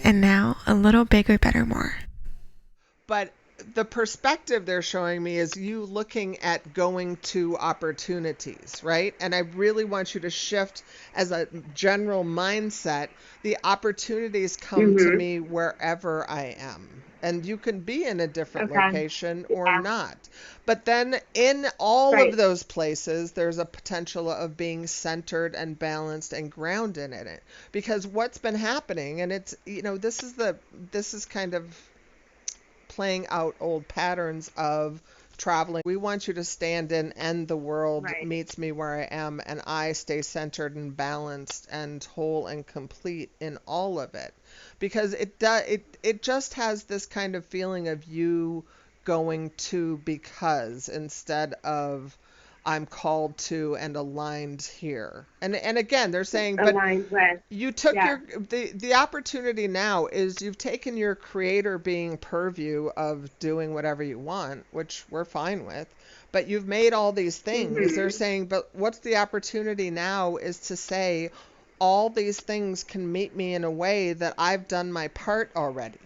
And now a little bigger, better, more. But the perspective they're showing me is you looking at going to opportunities, right? And I really want you to shift as a general mindset. The opportunities come to Mhm. me wherever I am. And you can be in a different Okay. location or Yeah. not. But then in all of Right. those places, there's a potential of being centered and balanced and grounded in it. Because what's been happening, and it's, this is kind of playing out old patterns of traveling. We want you to stand in and the world Right. meets me where I am and I stay centered and balanced and whole and complete in all of it. Because it just has this kind of feeling of you going to because instead of I'm called to and aligned here. And again, they're saying, but Aligned with. you took Yeah. the opportunity now is you've taken your creator being purview of doing whatever you want, which we're fine with, but you've made all these things. They're Mhm. saying, but what's the opportunity now is to say all these things can meet me in a way that I've done my part already.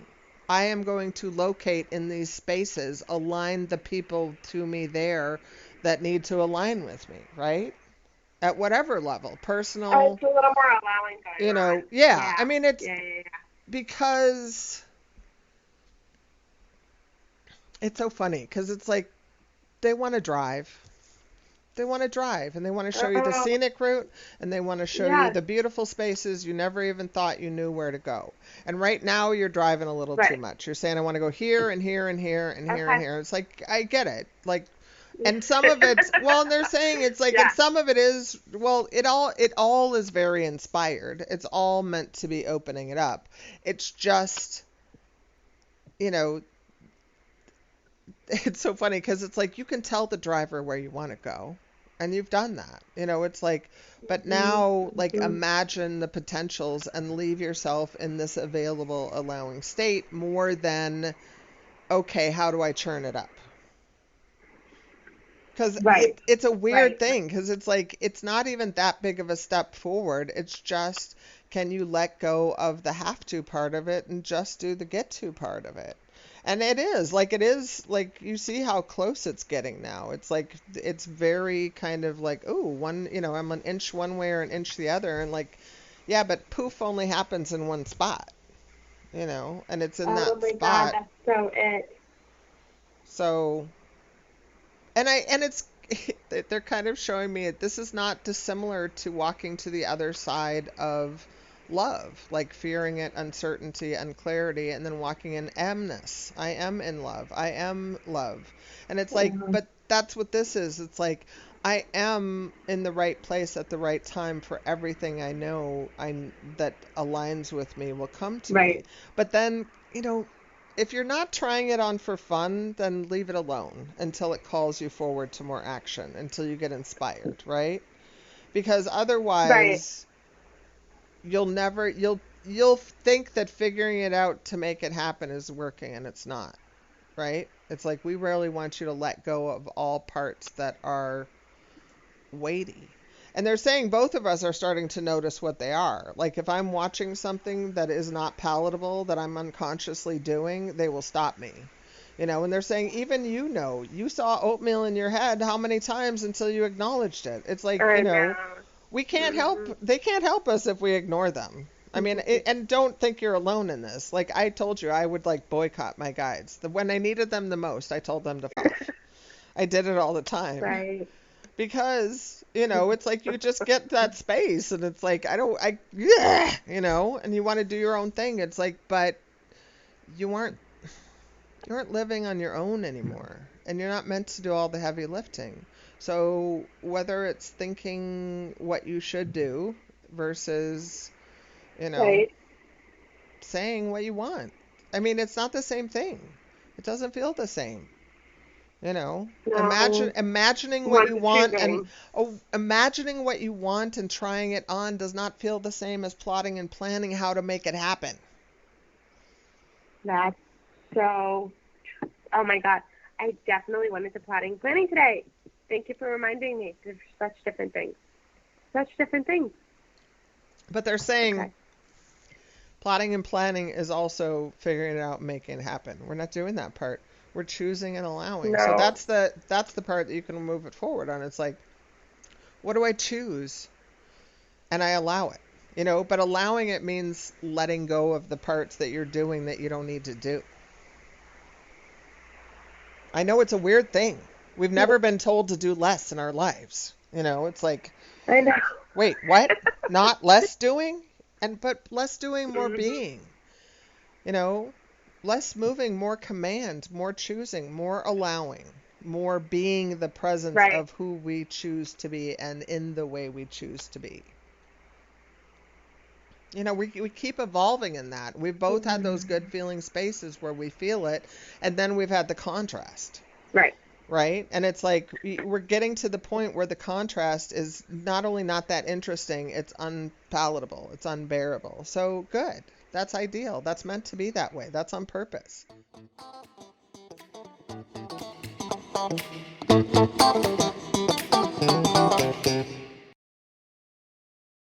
I am going to locate in these spaces, align the people to me there that need to align with me, right? At whatever level, personal, It's a little more allowing going on. yeah. I Yeah. mean, it's Yeah. Yeah. Yeah. because it's so funny because it's like they want to drive. They want to drive and they want to show you the Oh, scenic route and they want to show you yes. the beautiful spaces you never even thought you knew where to go. And right now you're driving a little too Right. much. You're saying, I want to go here and here and here and here and Okay. here. It's like, I get it. Like, and some of it's, well, and they're saying it's like, and Yeah. some of it is, well, it all is very inspired. It's all meant to be opening it up. It's just, you know, it's so funny because it's like you can tell the driver where you want to go and you've done that. It's like, but Mhm. now like Mhm. imagine the potentials and leave yourself in this available allowing state more than okay, how do I churn it up? Because Right. it's a weird Right. thing because it's like it's not even that big of a step forward. It's just can you let go of the have to part of it and just do the get to part of it? And it is like you see how close it's getting now. It's like it's very kind of like, oh, I'm an inch one way or an inch the other, and like, yeah, but poof only happens in one spot, and it's in Oh that my God, spot. that's so it. So and it's they're kind of showing me that this is not dissimilar to walking to the other side of love, like fearing it, uncertainty, and clarity, and then walking in amness. I am in love. I am love. And it's like, Mhm. but that's what this is. It's like I am in the right place at the right time for everything I know that aligns with me will come to me. Right. But then, if you're not trying it on for fun, then leave it alone until it calls you forward to more action, until you get inspired, right? Because Right. otherwise, you'll think that figuring it out to make it happen is working and it's not, right? It's like we rarely want you to let go of all parts that are weighty. And they're saying both of us are starting to notice what they are. Like if I'm watching something that is not palatable that I'm unconsciously doing, they will stop me. And they're saying even you saw oatmeal in your head how many times until you acknowledged it. It's like, I know. we can't help Mhm. they can't help us if we ignore them. I mean, and don't think you're alone in this. Like I told you, I would like boycott my guides. When I needed them the most, I told them to fuck off. I did it all the time Right. because it's like you just get that space and it's like yeah, and you want to do your own thing. It's like, but you aren't you aren't living on your own anymore and you're not meant to do all the heavy lifting. So whether it's thinking what you should do versus you know Right. saying what you want, I mean, it's not the same thing. It doesn't feel the same. No. Imagining what One's you want and choosing. imagining what you want and trying it on does not feel the same as plotting and planning how to make it happen. That's so. Oh my God. I definitely went into plotting planning today. Thank you for reminding me. There's such different things. Such different things. But they're saying Okay. plotting and planning is also figuring it out and making it happen. We're not doing that part. We're choosing and allowing. So No. that's the part that you can move it forward on. It's like, what do I choose? And I allow it. But allowing it means letting go of the parts that you're doing that you don't need to do. I know it's a weird thing. We've never been told to do less in our lives. It's like, I know. wait, what? Not less doing? But less doing, more being. Less moving, more command, more choosing, more allowing, more being the presence Right. of who we choose to be and in the way we choose to be. We keep evolving in that. We've both had those good feeling spaces where we feel it, and then we've had the contrast. Right. Right? And it's like we're getting to the point where the contrast is not only not that interesting, it's unpalatable, it's unbearable. So good. That's ideal. That's meant to be that way. That's on purpose.